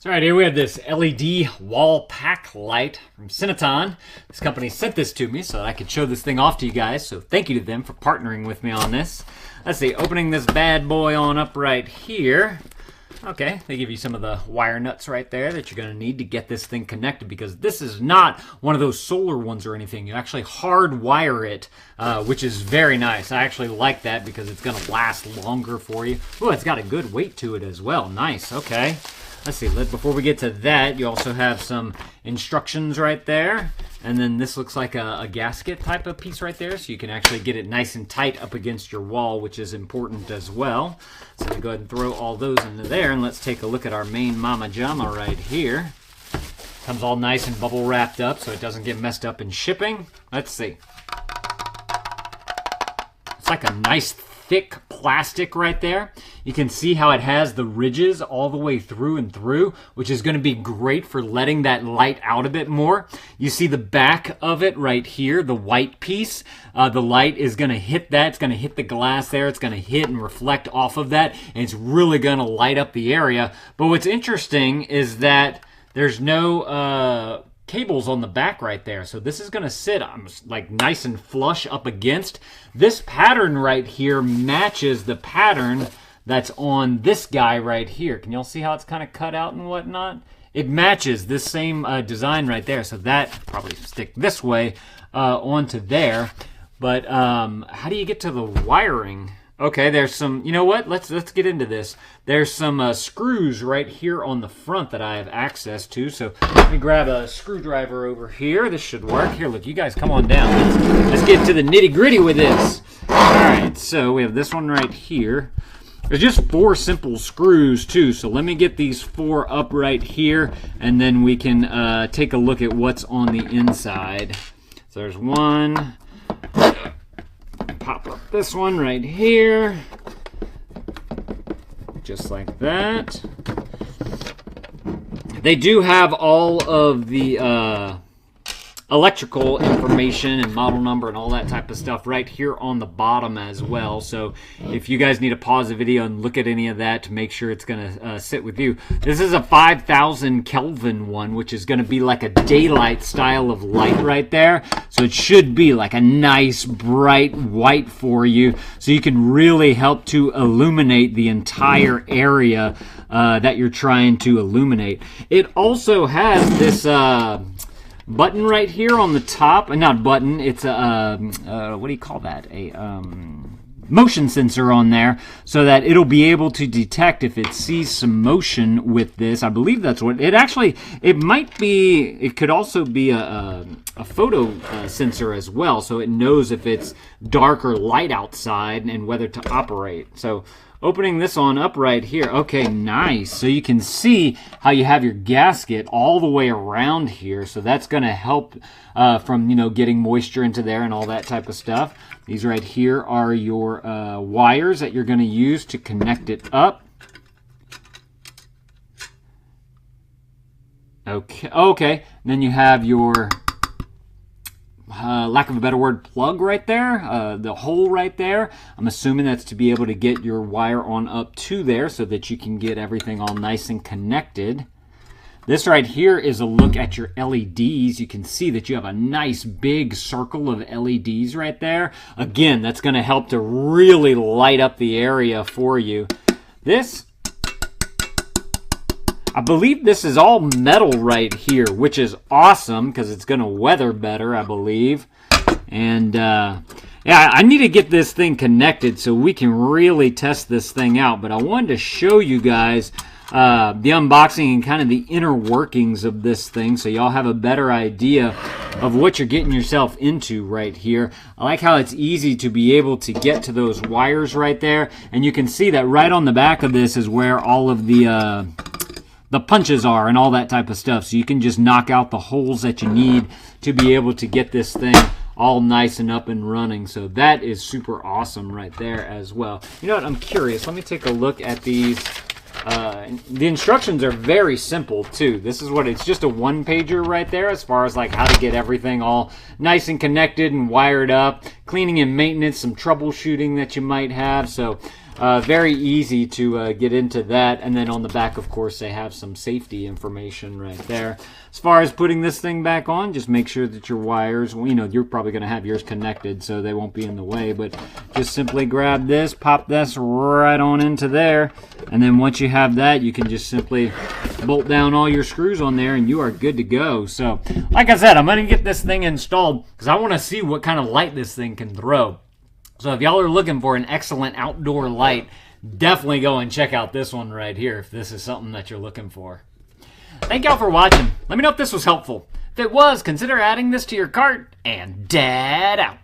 So right here we have this LED wall pack light from Cinnaton. This company sent this to me so that I could show this thing off to you guys. So thank you to them for partnering with me on this. Let's see, opening this bad boy on up right here. Okay, they give you some of the wire nuts right there that you're going to need to get this thing connected, because this is not one of those solar ones or anything. You actually hardwire it, which is very nice. I actually like that because it's going to last longer for you. Oh, it's got a good weight to it as well. Nice, okay. Let's see, before we get to that, you also have some instructions right there. And then this looks like a gasket type of piece right there, so you can actually get it nice and tight up against your wall, which is important as well. So we go ahead and throw all those into there, and let's take a look at our main mama jama right here. Comes all nice and bubble wrapped up so it doesn't get messed up in shipping. Let's see. It's like a nice thick plastic right there. You can see how it has the ridges all the way through and through, which is going to be great for letting that light out a bit more. You see the back of it right here, the white piece. The light is going to hit that. It's going to hit the glass there. It's going to hit and reflect off of that, and it's really going to light up the area. But what's interesting is that there's no cables on the back right there, so this is going to sit like nice and flush up against. This pattern right here matches the pattern that's on this guy right here. Can y'all see how it's kind of cut out and whatnot? It matches this same design right there, so that probably stick this way onto there. But how do you get to the wiring? Okay, there's some, you know what, let's get into this. There's some screws right here on the front that I have access to, so let me grab a screwdriver over here. This should work. Here, look, you guys come on down. Let's get to the nitty-gritty with this. Alright, so we have this one right here. There's just 4 simple screws too, so let me get these 4 up right here, and then we can take a look at what's on the inside. So there's one. Pop up this one right here, just like that. They do have all of the electrical information and model number and all that type of stuff right here on the bottom as well. So if you guys need to pause the video and look at any of that to make sure it's going to sit with you. This is a 5000 Kelvin one, which is going to be like a daylight style of light right there. So it should be like a nice bright white for you, so you can really help to illuminate the entire area that you're trying to illuminate. It also has this button right here on the top, not button, it's a what do you call that, a motion sensor on there, so that it'll be able to detect if it sees some motion with this. I believe that's what it actually, it might be, it could also be a photo sensor as well, so it knows if it's dark or light outside and whether to operate. So opening this on up right here. Okay, nice. So you can see how you have your gasket all the way around here. So that's going to help from, you know, getting moisture into there and all that type of stuff. These right here are your wires that you're going to use to connect it up. Okay. Okay. And then you have your lack of a better word, plug right there, the hole right there. I'm assuming that's to be able to get your wire on up to there so that you can get everything all nice and connected. This right here is a look at your LEDs. You can see that you have a nice big circle of LEDs right there. Again, that's going to help to really light up the area for you. This, I believe this is all metal right here, which is awesome because it's going to weather better, I believe. And yeah, I need to get this thing connected so we can really test this thing out. But I wanted to show you guys the unboxing and kind of the inner workings of this thing so y'all have a better idea of what you're getting yourself into right here. I like how it's easy to be able to get to those wires right there. And you can see that right on the back of this is where all of the punches are and all that type of stuff, so you can just knock out the holes that you need to be able to get this thing all nice and up and running. So that is super awesome right there as well. You know what, I'm curious, let me take a look at these. The instructions are very simple too. This is what, it's just a one-pager right there as far as like how to get everything all nice and connected and wired up, cleaning and maintenance, some troubleshooting that you might have. So very easy to get into that. And then on the back, of course, they have some safety information right there. As far as putting this thing back on, just make sure that your wires, you know, you're probably going to have yours connected so they won't be in the way, but just simply grab this, pop this right on into there, and then once you have that, you can just simply bolt down all your screws on there and you are good to go. So like I said, I'm going to get this thing installed because I want to see what kind of light this thing can throw. So if y'all are looking for an excellent outdoor light, definitely go and check out this one right here if this is something that you're looking for. Thank y'all for watching. Let me know if this was helpful. If it was, consider adding this to your cart, and Dad out.